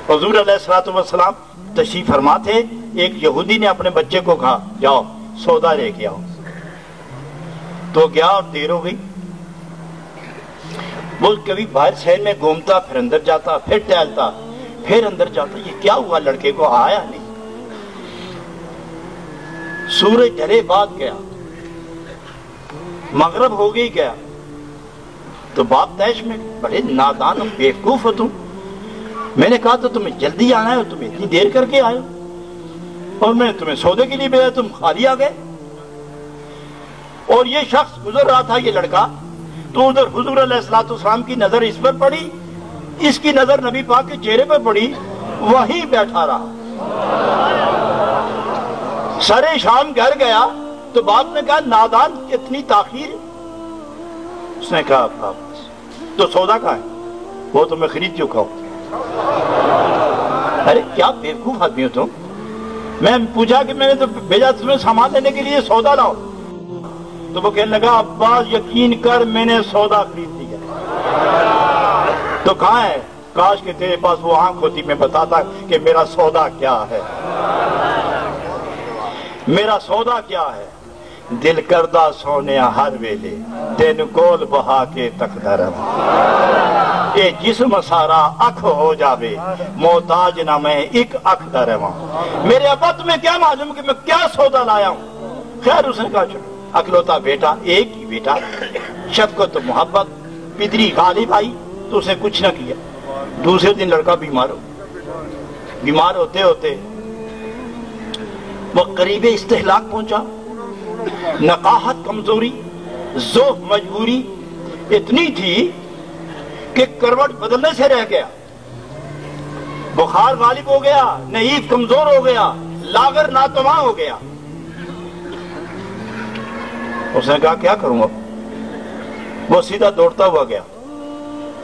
حضور علیہ السلام تشریف فرما تھے، ایک یہودی نے اپنے بچے کو کہا جاؤ سودا لے کے آؤ، تو گیا اور دیر ہو گئی۔ وہ کبھی باہر شہر میں گھومتا، پھر اندر جاتا، پھر ٹہلتا، پھر اندر جاتا، یہ کیا ہوا لڑکے کو آیا نہیں۔ سورج ڈھلے بعد گیا، مغرب ہو گئی گیا، تو باپ تیش میں بڑے نادان اور بیوقوف ہو تم، میں نے کہا تو تمہیں جلدی آنا ہے، تم اتنی دیر کر کے آئے ہو، اور میں نے تمہیں سودے کے لیے بھیجا، تم خالی آ گئے۔ اور یہ شخص گزر رہا تھا، یہ لڑکا، تو ادھر حضور علیہ السلام کی نظر اس پر پڑی، اس کی نظر نبی پاک کے چہرے پر پڑی، وہیں بیٹھا رہا۔ سرے شام گھر گیا تو باپ نے کہا نادان اتنی تاخیر؟ اس نے کہا باپ تو سودا کہاں ہے؟ وہ تو میں خرید چکا ہوں۔ ارے کیا بیوقوف آدمی ہو تم، میں پوچھا کہ میں نے تو بھیجا تمہیں سامان لینے کے لیے، سودا لاؤ، تو وہ کہنے لگا عباس یقین کر میں نے سودا خرید لیا۔ تو کہاں ہے؟ کاش کہ تیرے پاس وہ آنکھ ہوتی، میں بتاتا کہ میرا سودا کیا ہے۔ میرا سودا کیا ہے؟ دل کردہ سونیا ہر ویلے، تین کول بہا کے تک درم، اے جسم سارا اکھ ہو جاوے، محتاج نہ میں ایک اکھ درم۔ میرے ابا تمہیں کیا معلوم کہ میں کیا سودا لایا ہوں؟ خیر اس نے کہا چلو، اکلوتا بیٹا، ایک ہی بیٹا، شفقت و محبت، پدری غالب آئی تو اس نے کچھ نہ کیا۔ دوسرے دن لڑکا بیمار ہوتے ہوتے وہ قریب استہلاک پہنچا۔ نقاہت، کمزوری، ذوق، مجبوری اتنی تھی کہ کروٹ بدلنے سے رہ گیا، بخار غالب ہو گیا، نحیف کمزور ہو گیا، لاغر ناتواں ہو گیا۔ اس نے کہا کیا کروں گا؟ وہ سیدھا دوڑتا ہوا گیا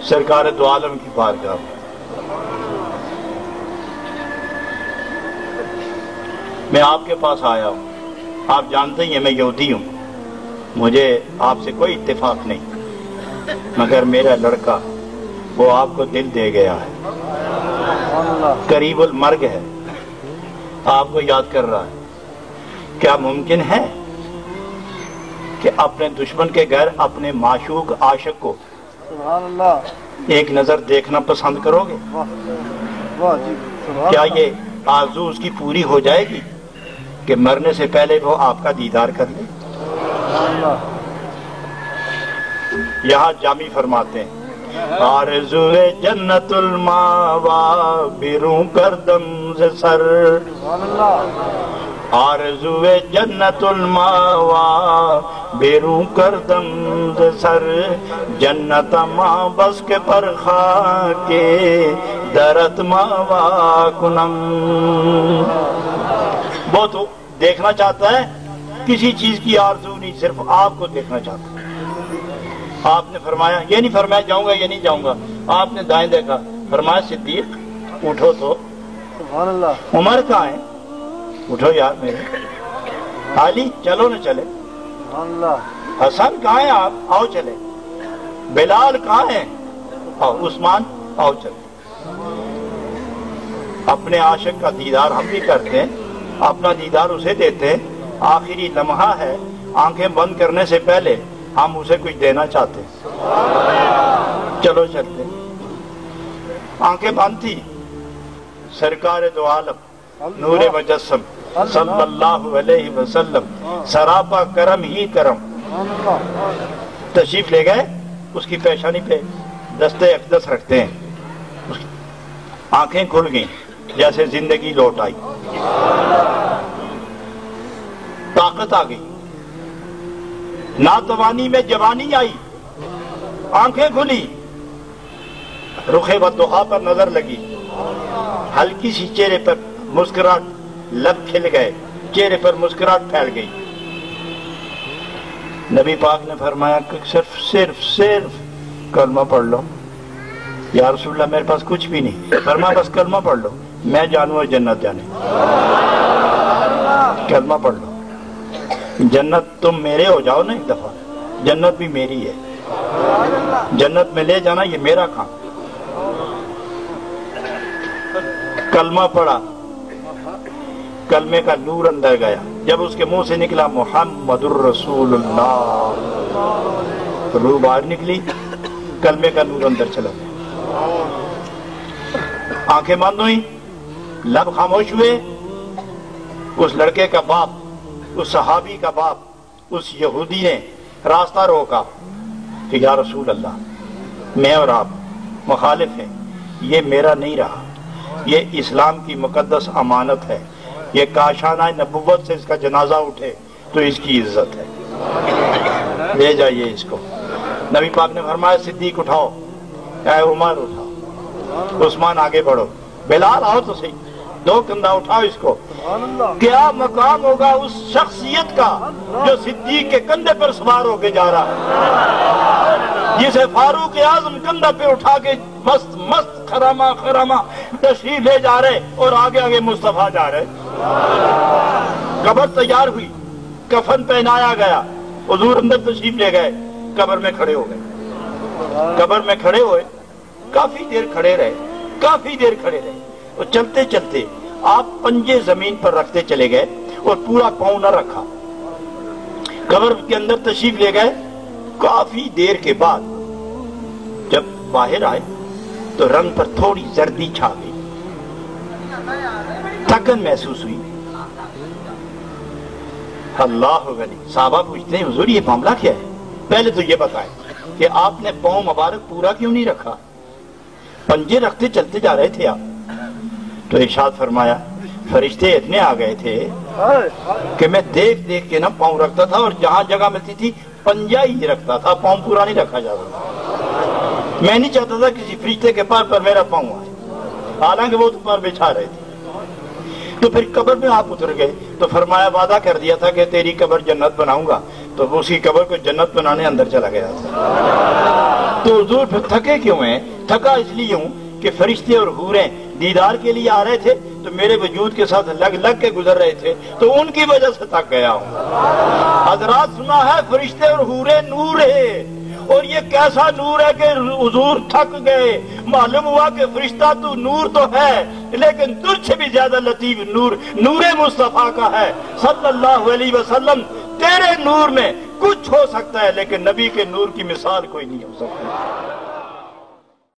سرکار دو عالم کی بارگاہ میں۔ میں آپ کے پاس آیا ہوں، آپ جانتے ہیں میں یہودی ہوں، مجھے آپ سے کوئی اتفاق نہیں، مگر میرا لڑکا وہ آپ کو دل دے گیا ہے، قریب المرگ ہے، آپ کو یاد کر رہا ہے۔ کیا ممکن ہے کہ اپنے دشمن کے گھر اپنے معشوق عاشق کو ایک نظر دیکھنا پسند کرو گے؟ کیا یہ آرزو اس کی پوری ہو جائے گی کہ مرنے سے پہلے وہ آپ کا دیدار کر لے؟ یہاں جامی فرماتے ہیں آرزوئے جنت الماوا بروں کردم سے سر، آرزوئے جنت الماوا بیروں کردم سے سر، جنت ماں بس کے پر خاکے درت ماوا کنم۔ وہ تو دیکھنا چاہتا ہے، کسی چیز کی آرزو نہیں، صرف آپ کو دیکھنا چاہتا ہے۔ آپ نے فرمایا، یہ نہیں فرمایا جاؤں گا یہ نہیں جاؤں گا، آپ نے دائیں دیکھا، فرمایا صدیق اٹھو تو، عمر کہاں ہے؟ اٹھو یار میرے، علی چلو نہ چلے، حسن کہاں ہے؟ آپ آؤ چلے، بلال کہاں ہے؟ آؤ، عثمان آؤ چلے۔ اپنے عاشق کا دیدار ہم بھی کرتے ہیں، اپنا دیدار اسے دیتے ہیں، آخری لمحہ ہے، آنکھیں بند کرنے سے پہلے ہم اسے کچھ دینا چاہتے ہیں، چلو چلتے۔ آنکھیں بند تھی، سرکار دو عالم نور مجسم صلی اللہ علیہ وسلم، سراپا کرم ہی کرم، تشریف لے گئے، اس کی پیشانی پہ دستے اقدس رکھتے ہیں، آنکھیں کھل گئیں جیسے زندگی لوٹ آئی، طاقت آ گئی، ناتوانی میں جوانی آئی، آنکھیں کھلی، رخ والضحیٰ پر نظر لگی، ہلکی سی چہرے پر مسکراہٹ، لب کھل گئے، چہرے پر مسکراہٹ پھیل گئی۔ نبی پاک نے فرمایا کہ صرف کلمہ پڑھ لو۔ یا رسول اللہ میرے پاس کچھ بھی نہیں، فرمایا بس کلمہ پڑھ لو، میں جانوں اور جنت جانے، کلمہ پڑھ لو، جنت تم میرے ہو جاؤ نا ایک دفعہ، جنت بھی میری ہے، جنت میں لے جانا یہ میرا کام۔ کلمہ پڑھا، کلمے کا نور اندر گیا، جب اس کے منہ سے نکلا محمد الرسول اللہ، روح باہر نکلی، کلمے کا نور اندر چلا گیا، آنکھیں بند ہوئی، لب خاموش ہوئے۔ اس لڑکے کا باپ، اس صحابی کا باپ، اس یہودی نے راستہ روکا کہ یا رسول اللہ، میں اور آپ مخالف ہیں، یہ میرا نہیں رہا، یہ اسلام کی مقدس امانت ہے، یہ کاشانہ نبوت سے اس کا جنازہ اٹھے تو اس کی عزت ہے، لے جائیے اس کو۔ نبی پاک نے فرمایا صدیق اٹھاؤ، اے عمر اٹھاؤ، عثمان آگے بڑھو، بلال آؤ تو صحیح، دو کندھا اٹھاؤ اس کو۔ کیا مقام ہوگا اس شخصیت کا جو صدیق کے کندھے پر سوار ہو کے جا رہا ہے، جسے فاروق اعظم کندھا پہ اٹھا کے مست مست خرامہ خرامہ تشریف لے جا رہے اور آگے آگے مصطفیٰ جا رہے۔ قبر تیار ہوئی، کفن پہنایا گیا، حضور اندر تشریف لے گئے، قبر میں کھڑے ہو گئے، قبر میں کھڑے ہوئے، کافی دیر کھڑے رہے، کافی دیر کھڑے رہے، اور چلتے چلتے آپ پنجے زمین پر رکھتے چلے گئے اور پورا پاؤں نہ رکھا، قبر کے اندر تشریف لے گئے۔ کافی دیر کے بعد جب باہر آئے تو رنگ پر تھوڑی زردی چھا گئی، تھکن محسوس ہوئی۔ اللہ غنی، صحابہ پوچھتے ہیں حضور یہ معاملہ کیا ہے؟ پہلے تو یہ بتائیں کہ آپ نے پاؤں مبارک پورا کیوں نہیں رکھا؟ پنجے رکھتے چلتے جا رہے تھے آپ۔ تو ارشاد فرمایا فرشتے اتنے آ گئے تھے کہ میں دیکھ دیکھ کے نا پاؤں رکھتا تھا، اور جہاں جگہ ملتی تھی پنجہ ہی رکھتا تھا، پاؤں پورا نہیں رکھا جاتا۔ میں نہیں چاہتا تھا کسی فرشتے کے پار پر میرا پاؤں آئے، حالانکہ وہ تو پار بچھا رہے تھے۔ تو پھر قبر میں آپ اتر گئے تو فرمایا وعدہ کر دیا تھا کہ تیری قبر جنت بناؤں گا، تو اسی قبر کو جنت بنانے اندر چلا گیا تھا۔ تو حضور پھر تھکے کیوں ہیں؟ تھکا اس لیے ہوں کہ فرشتے اور حوریں دیدار کے لیے آ رہے تھے تو میرے وجود کے ساتھ لگ لگ کے گزر رہے تھے، تو ان کی وجہ سے تھک گیا ہوں۔ حضرات سنا ہے فرشتے اور حوریں نور ہے، اور یہ کیسا نور ہے کہ حضور تھک گئے۔ معلوم ہوا کہ فرشتہ تو نور تو ہے، لیکن تجھ سے بھی زیادہ لطیف نور نور مصطفیٰ کا ہے صلی اللہ علیہ وسلم۔ تیرے نور میں کچھ ہو سکتا ہے لیکن نبی کے نور کی مثال کوئی نہیں ہو سکتی۔